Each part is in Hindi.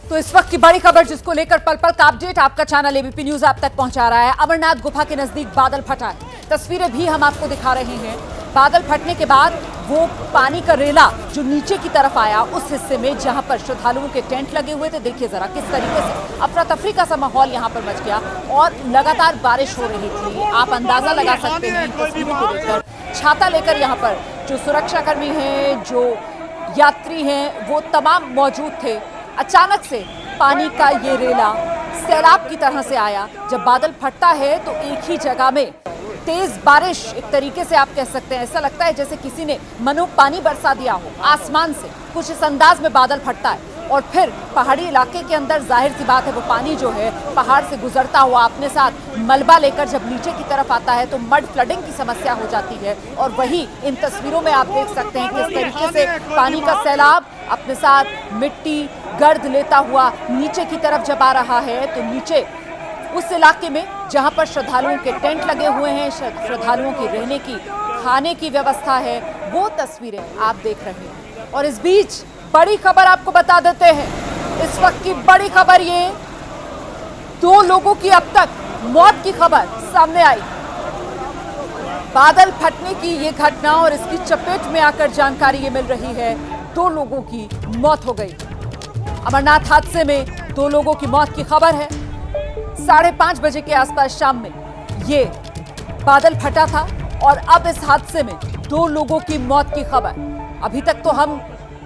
तो इस वक्त की बड़ी खबर जिसको लेकर पल पल का अपडेट आपका चैनल एबीपी न्यूज आप तक पहुंचा रहा है। अमरनाथ गुफा के नजदीक बादल फटा है। तस्वीरें भी हम आपको दिखा रहे हैं। बादल फटने के बाद वो पानी का रेला जो नीचे की तरफ आया उस हिस्से में जहां पर श्रद्धालुओं के टेंट लगे हुए थे। देखिए जरा किस तरीके से अफरा तफरी का सा माहौल यहां पर मच गया और लगातार बारिश हो रही थी। आप अंदाजा लगा सकते हैं तस्वीरों को देखकर। छाता लेकर यहाँ पर जो सुरक्षाकर्मी हैं, जो यात्री हैं, वो तमाम मौजूद थे। अचानक से पानी का ये रेला सैलाब की तरह से आया। जब बादल फटता है तो एक ही जगह में तेज बारिश, एक तरीके से आप कह सकते हैं, ऐसा लगता है जैसे किसी ने मनो पानी बरसा दिया हो आसमान से। कुछ इस अंदाज में बादल फटता है और फिर पहाड़ी इलाके के अंदर जाहिर सी बात है वो पानी जो है पहाड़ से गुजरता हुआ अपने साथ मलबा लेकर जब नीचे की तरफ आता है तो मड फ्लडिंग की समस्या हो जाती है। और वही इन तस्वीरों में आप देख सकते हैं किस तरीके से पानी का सैलाब अपने साथ मिट्टी गर्द लेता हुआ नीचे की तरफ जब आ रहा है तो नीचे उस इलाके में जहां पर श्रद्धालुओं के टेंट लगे हुए हैं, श्रद्धालुओं की रहने की खाने की व्यवस्था है, वो तस्वीरें आप देख रहे हैं। और इस बीच बड़ी खबर आपको बता देते हैं। इस वक्त की बड़ी खबर ये, 2 लोगों की अब तक मौत की खबर सामने आई। बादल फटने की ये घटना और इसकी चपेट में आकर जानकारी ये मिल रही है, 2 लोगों की मौत हो गई। अमरनाथ हादसे में 2 लोगों की मौत की खबर है। 5:30 बजे के आसपास शाम में ये बादल फटा था और अब इस हादसे में 2 लोगों की मौत की खबर। अभी तक तो हम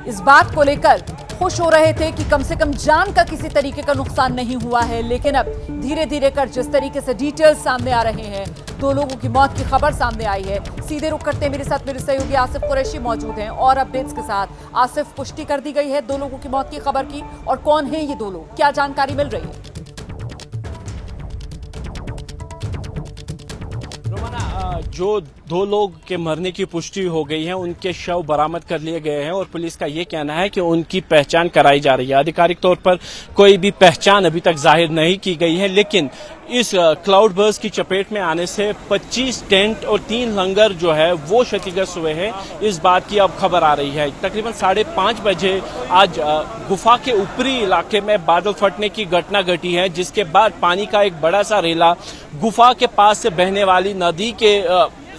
इस बात को लेकर खुश हो रहे थे कि कम से कम जान का किसी तरीके का नुकसान नहीं हुआ है, लेकिन अब धीरे धीरे कर जिस तरीके से डिटेल्स सामने आ रहे हैं, 2 लोगों की मौत की खबर सामने आई है। सीधे रुख करते मेरे साथ मेरे सहयोगी आसिफ कुरैशी मौजूद हैं और अपडेट्स के साथ। आसिफ, पुष्टि कर दी गई है 2 लोगों की मौत की खबर की, और कौन है ये 2 लोग, क्या जानकारी मिल रही है? जो 2 लोग के मरने की पुष्टि हो गई है, उनके शव बरामद कर लिए गए हैं और पुलिस का ये कहना है कि उनकी पहचान कराई जा रही है। आधिकारिक तौर पर कोई भी पहचान अभी तक जाहिर नहीं की गई है, लेकिन इस क्लाउड बर्स्ट की चपेट में आने से 25 टेंट और 3 लंगर जो है वो क्षतिग्रस्त हुए हैं। इस बात की अब खबर आ रही है। तकरीबन 5:30 बजे आज गुफा के ऊपरी इलाके में बादल फटने की घटना घटी है, जिसके बाद पानी का एक बड़ा सा रेला गुफा के पास से बहने वाली नदी के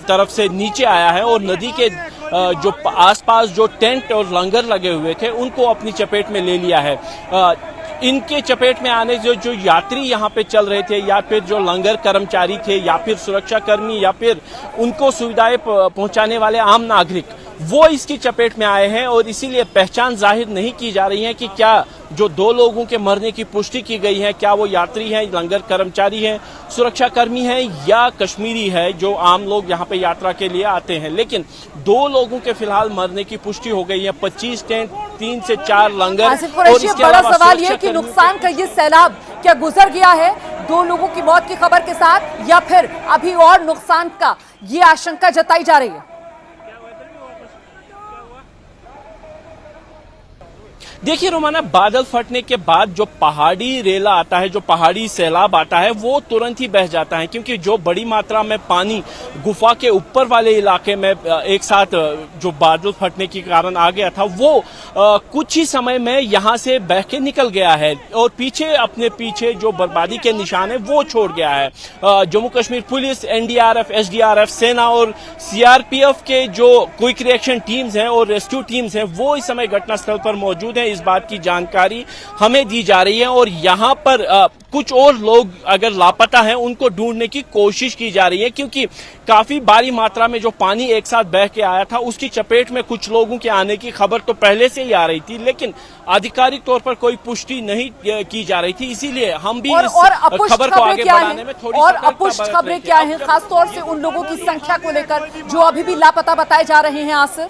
तरफ से नीचे आया है और नदी के जो आसपास जो टेंट और लंगर लगे हुए थे उनको अपनी चपेट में ले लिया है। इनके चपेट में आने जो यात्री यहाँ पे चल रहे थे, या फिर जो लंगर कर्मचारी थे, या फिर सुरक्षाकर्मी, या फिर उनको सुविधाएं पहुंचाने वाले आम नागरिक, वो इसकी चपेट में आए हैं और इसीलिए पहचान जाहिर नहीं की जा रही है कि क्या जो 2 लोगों के मरने की पुष्टि की गई है, क्या वो यात्री हैं, लंगर कर्मचारी हैं, सुरक्षाकर्मी हैं, या कश्मीरी है जो आम लोग यहाँ पे यात्रा के लिए आते हैं। लेकिन 2 लोगों के फिलहाल मरने की पुष्टि हो गई है। 25 टेंट, 3 से 4 लंगर। और इसके बड़ा सवाल ये कि नुकसान का ये सैलाब क्या गुजर गया है 2 लोगों की मौत की खबर के साथ, या फिर अभी और नुकसान का ये आशंका जताई जा रही है? देखिए रोमाना, बादल फटने के बाद जो पहाड़ी रेला आता है, जो पहाड़ी सैलाब आता है, वो तुरंत ही बह जाता है, क्योंकि जो बड़ी मात्रा में पानी गुफा के ऊपर वाले इलाके में एक साथ जो बादल फटने के कारण आ गया था, वो कुछ ही समय में यहाँ से बह के निकल गया है और अपने पीछे जो बर्बादी के निशान है वो छोड़ गया है। Jammu Kashmir police, NDRF, SDRF, सेना और सीआरपीएफ के जो क्विक रिएक्शन टीम्स हैं और रेस्क्यू टीम्स हैं, वो इस समय घटनास्थल पर मौजूद हैं। इस बात की जानकारी हमें दी जा रही है और यहाँ पर कुछ और लोग अगर लापता हैं उनको ढूंढने की कोशिश की जा रही है, क्योंकि काफी भारी मात्रा में जो पानी एक साथ बह के आया था उसकी चपेट में कुछ लोगों के आने की खबर तो पहले से ही आ रही थी, लेकिन आधिकारिक तौर पर कोई पुष्टि नहीं की जा रही थी। इसीलिए हम भी इस खबर को आगे बढ़ाने में थोड़ी और अपुष्ट खबरें क्या हैं, खासतौर से उन लोगों की संख्या को लेकर जो अभी भी लापता बताए जा रहे हैं? आसिफ,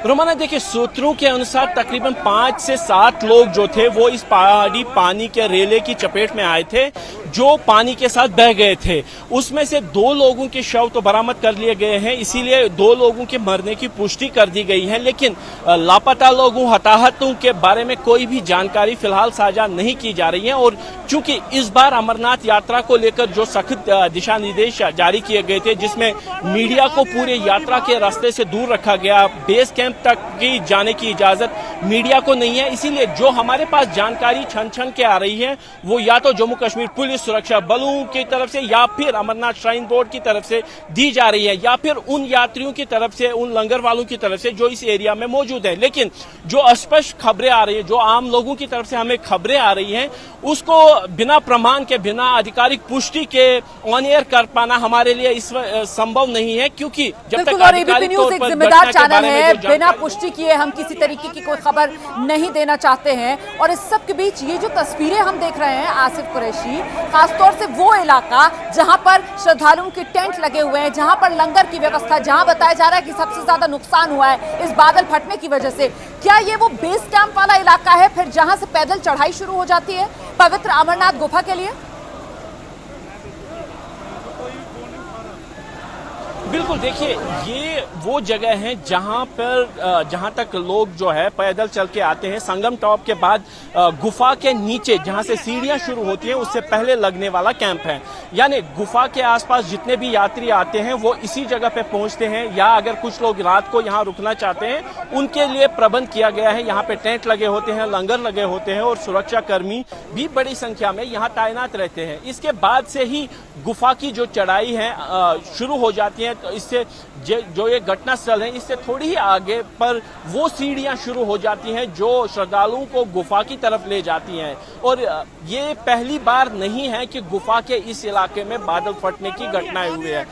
रोमाना देखिए, सूत्रों के अनुसार तकरीबन 5 से 7 लोग जो थे वो इस पहाड़ी पानी के रेले की चपेट में आए थे। जो पानी के साथ बह गए थे। उसमें से 2 लोगों के शव तो बरामद कर लिए गए हैं, इसीलिए 2 लोगों के मरने की पुष्टि कर दी गई है, लेकिन लापता लोगों, हताहतों के बारे में कोई भी जानकारी फिलहाल साझा नहीं की जा रही है। और चूंकि इस बार अमरनाथ यात्रा को लेकर जो सख्त दिशा निर्देश जारी किए गए थे, जिसमें मीडिया को पूरे यात्रा के रास्ते से दूर रखा गया, बेस कैंप तक की जाने की इजाजत मीडिया को नहीं है, इसीलिए जो हमारे पास जानकारी छन छन के आ रही है वो या तो जम्मू कश्मीर पुलिस सुरक्षा बलों की तरफ से या फिर अमरनाथ श्राइन बोर्ड की तरफ से दी जा रही है, या फिर उन यात्रियों की तरफ से, उन लंगर वालों की तरफ से जो इस एरिया में मौजूद है। लेकिन जो अस्पष्ट खबरें आ रही है, जो आम लोगों की तरफ से हमें खबरें आ रही हैं, उसको बिना प्रमाण के, बिना आधिकारिक पुष्टि के ऑन एयर कर पाना हमारे लिए इस संभव नहीं है, क्योंकि जब तक आधिकारिक तौर पर जिम्मेदार चैनल है, बिना पुष्टि किए हम किसी तरीके की कोई खबर नहीं देना चाहते हैं। और इस सब के बीच ये जो तस्वीरें हम देख रहे हैं आसिफ कुरैशी, खासतौर से वो इलाका जहां पर श्रद्धालुओं के टेंट लगे हुए हैं, जहां पर लंगर की व्यवस्था, जहां बताया जा रहा है कि सबसे ज्यादा नुकसान हुआ है इस बादल फटने की वजह से, क्या ये वो बेस कैंप वाला इलाका है फिर जहां से पैदल चढ़ाई शुरू हो जाती है पवित्र अमरनाथ गुफा के लिए? बिल्कुल, देखिए ये वो जगह है जहां तक लोग जो है पैदल चल के आते हैं। संगम टॉप के बाद गुफा के नीचे जहां से सीढ़ियां शुरू होती हैं उससे पहले लगने वाला कैंप है। यानी गुफा के आसपास जितने भी यात्री आते हैं वो इसी जगह पे पहुंचते हैं, या अगर कुछ लोग रात को यहां रुकना चाहते हैं उनके लिए प्रबंध किया गया है। यहाँ पे टेंट लगे होते हैं, लंगर लगे होते हैं और सुरक्षा कर्मी भी बड़ी संख्या में यहाँ तैनात रहते हैं। इसके बाद से ही गुफा की जो चढ़ाई है शुरू हो जाती है। तो इससे जो ये घटना स्थल है इससे थोड़ी ही आगे पर वो सीढ़ियां शुरू हो जाती हैं जो श्रद्धालुओं को गुफा की तरफ ले जाती हैं। और ये पहली बार नहीं है कि गुफा के इस इलाके में बादल फटने की घटनाएं हुई है।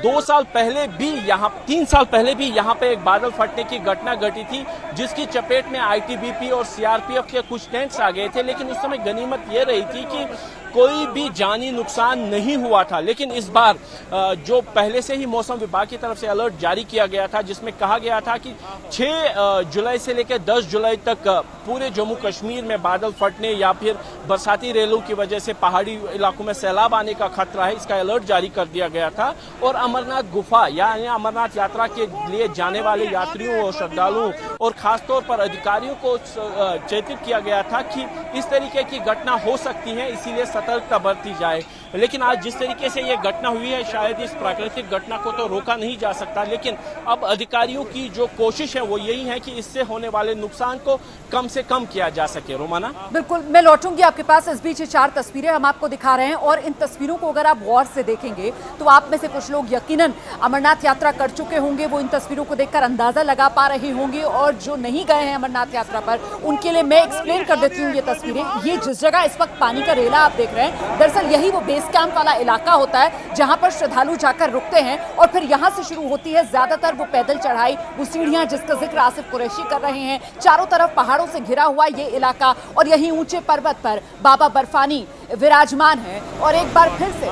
2 साल पहले भी यहाँ, 3 साल पहले भी यहाँ पे एक बादल फटने की घटना घटी थी, जिसकी चपेट में आईटीबीपी और सीआरपीएफ के कुछ टेंट्स आ गए थे। लेकिन उस समय गनीमत ये रही थी कि कोई भी जानी नुकसान नहीं हुआ था। लेकिन इस बार जो पहले से ही मौसम विभाग की तरफ से अलर्ट जारी किया गया था, जिसमें कहा गया था कि 6 जुलाई से लेकर 10 जुलाई तक पूरे जम्मू कश्मीर में बादल फटने या फिर बरसाती रेलों की वजह से पहाड़ी इलाकों में सैलाब आने का खतरा है, इसका अलर्ट जारी कर दिया गया था। और अमरनाथ गुफा यानी अमरनाथ यात्रा के लिए जाने वाले यात्रियों और श्रद्धालुओं और खासतौर पर अधिकारियों को चेतित किया गया था कि इस तरीके की घटना हो सकती है, इसीलिए सतर्कता बरती जाए। लेकिन आज जिस तरीके से ये घटना हुई है, शायद इस प्राकृतिक घटना को तो रोका नहीं जा सकता, लेकिन अब अधिकारियों की जो कोशिश है वो यही है कि इससे होने वाले नुकसान को कम से कम किया जा सके। रोमाना, बिल्कुल, मैं लौटूंगी आपके पास। इस बीच 4 तस्वीरें हम आपको दिखा रहे हैं और इन तस्वीरों को अगर आप गौर से देखेंगे तो आप में से कुछ लोग यकीनन अमरनाथ यात्रा कर चुके होंगे, वो इन तस्वीरों को देखकर अंदाजा लगा पा रहे होंगे। और जो नहीं गए हैं अमरनाथ यात्रा पर, उनके लिए मैं एक्सप्लेन कर देती हूँ ये तस्वीरें। ये जिस जगह इस वक्त पानी का रेला आप देख रहे हैं, दरअसल यही वो बेस कैंप वाला इलाका होता है जहां पर श्रद्धालु जाकर रुकते हैं और फिर यहां से शुरू होती है ज्यादातर वो पैदल चढ़ाई, वो सीढ़ियां जिसका जिक्र आसिफ कुरैशी कर रहे हैं। चारों तरफ पहाड़ों से घिरा हुआ ये इलाका और यही ऊंचे पर्वत पर बाबा बर्फानी विराजमान है। और एक बार फिर से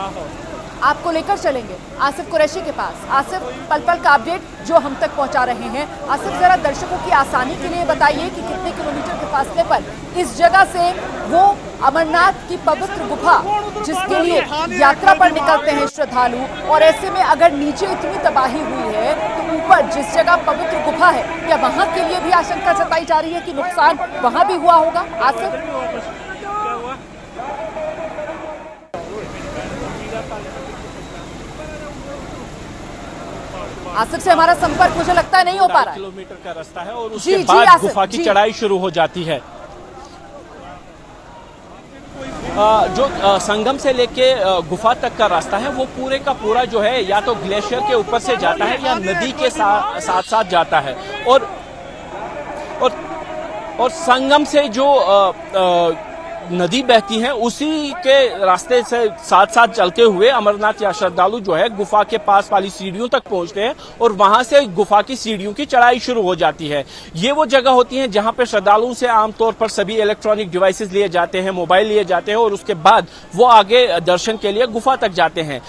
आपको लेकर चलेंगे आसिफ कुरैशी के पास। आसिफ, पल पल का अपडेट जो हम तक पहुंचा रहे हैं। आसिफ, जरा दर्शकों की आसानी के लिए बताइए कि कितने किलोमीटर के फासले पर इस जगह से वो अमरनाथ की पवित्र गुफा जिसके लिए यात्रा पर निकलते हैं श्रद्धालु, और ऐसे में अगर नीचे इतनी तबाही हुई है तो ऊपर जिस जगह पवित्र गुफा है, क्या वहां के लिए भी आशंका जताई जा रही है कि नुकसान वहां भी हुआ होगा? आसिफ, आसिफ से हमारा संपर्क मुझे लगता है नहीं हो पा रहा है। किलोमीटर का रास्ता है और उसके बाद गुफा की चढ़ाई शुरू हो जाती है। जो संगम से लेके गुफा तक का रास्ता है वो पूरे का पूरा जो है या तो ग्लेशियर के ऊपर से जाता है या नदी के साथ साथ जाता है। और संगम से जो नदी बहती है उसी के रास्ते से साथ साथ चलते हुए अमरनाथ या श्रद्धालु जो है गुफा के पास वाली सीढ़ियों तक पहुंचते हैं और वहां से गुफा की सीढ़ियों की चढ़ाई शुरू हो जाती है। ये वो जगह होती है जहां पे श्रद्धालुओं से आमतौर पर सभी इलेक्ट्रॉनिक डिवाइसेस लिए जाते हैं, मोबाइल लिए जाते हैं और उसके बाद वो आगे दर्शन के लिए गुफा तक जाते हैं।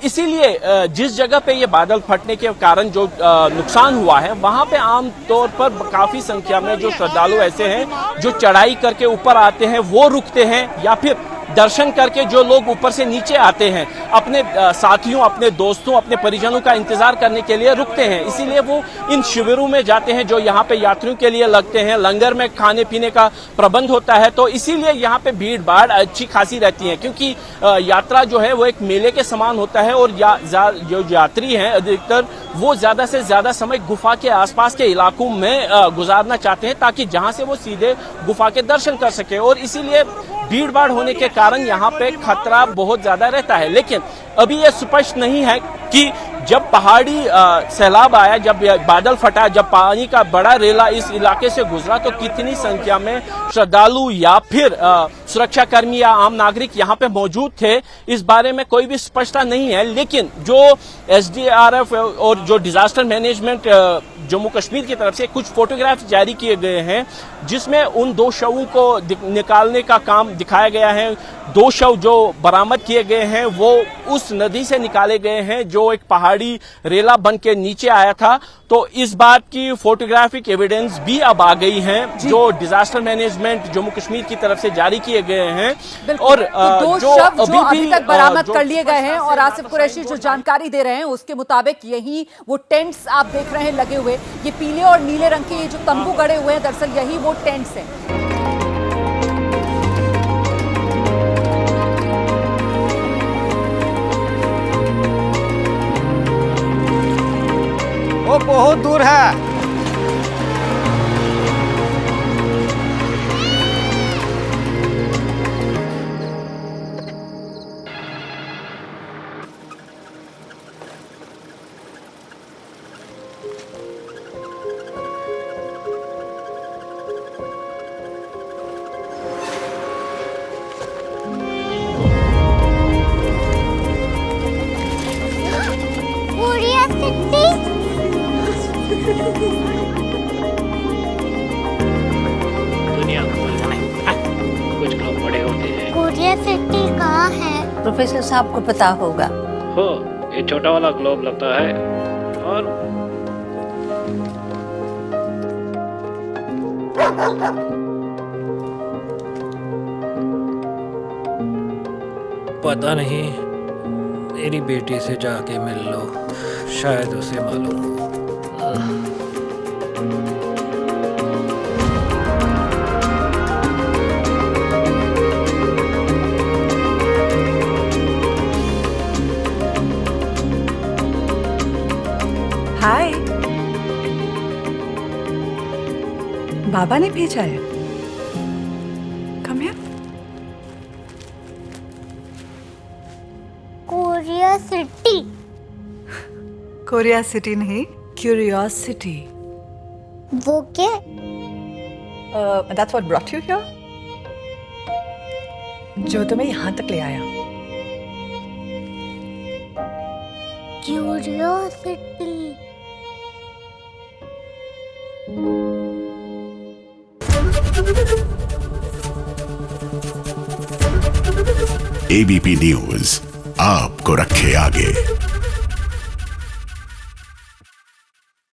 इसीलिए जिस जगह पे ये बादल फटने के कारण जो नुकसान हुआ है वहां पे आमतौर पर काफी संख्या में जो श्रद्धालु ऐसे हैं जो चढ़ाई करके ऊपर आते हैं, वो रुकते हैं या फिर दर्शन करके जो लोग ऊपर से नीचे आते हैं अपने साथियों, अपने दोस्तों, अपने परिजनों का इंतजार करने के लिए रुकते हैं। इसीलिए वो इन शिविरों में जाते हैं जो यहाँ पे यात्रियों के लिए लगते हैं। लंगर में खाने पीने का प्रबंध होता है, तो इसीलिए यहाँ पे भीड़ भाड़ अच्छी खासी रहती है, क्योंकि यात्रा जो है वो एक मेले के समान होता है। और जो यात्री हैं अधिकतर वो ज्यादा से ज्यादा समय गुफा के आसपास के इलाकों में गुजारना चाहते हैं, ताकि जहां से वो सीधे गुफा के दर्शन कर सके। और इसीलिए भीड़ भाड़ होने के कारण यहाँ पे खतरा बहुत ज्यादा रहता है। लेकिन अभी ये स्पष्ट नहीं है कि जब पहाड़ी सैलाब आया, जब बादल फटा, जब पानी का बड़ा रेला इस इलाके से गुजरा, तो कितनी संख्या में श्रद्धालु या फिर सुरक्षाकर्मी या आम नागरिक यहाँ पे मौजूद थे, इस बारे में कोई भी स्पष्टता नहीं है। लेकिन जो SDRF और जो डिजास्टर मैनेजमेंट जम्मू कश्मीर की तरफ से कुछ फोटोग्राफ जारी किए गए हैं, जिसमें उन 2 शवों को निकालने का काम दिखाया गया है। 2 शव जो बरामद किए गए हैं वो उस नदी से निकाले गए हैं जो एक पहाड़ी रेला बन के नीचे आया था। तो इस बात की फोटोग्राफिक एविडेंस भी अब आ गई हैं जो डिजास्टर मैनेजमेंट जम्मू कश्मीर की तरफ से जारी किए गए हैं। और तो 2 शव जो अभी तक बरामद कर लिए गए हैं, और आसिफ कुरैशी जो जानकारी दे रहे हैं उसके मुताबिक यही वो टेंट्स आप देख रहे हैं लगे हुए, ये पीले और नीले रंग के ये जो तंबू गड़े हुए हैं, दरअसल यही वो टेंट्स हैं। वो बहुत दूर है। दुनिया कुछ लोग बड़े होते हैं। कोरिया सिटी कहाँ है? प्रोफेसर साहब को पता होगा। हो, ये छोटा वाला ग्लोब लगता है। और पता नहीं, मेरी बेटी से जाके मिल लो, शायद उसे मालूम हो। हाय, बाबा ने भेजा है। Come here. Korea city. Korea city नहीं, क्यूरियोसिटी। वो क्या? That's what brought you here? जो तुम्हें यहाँ तक ले आया। क्यूरियोसिटी। ABP न्यूज आपको रखे आगे।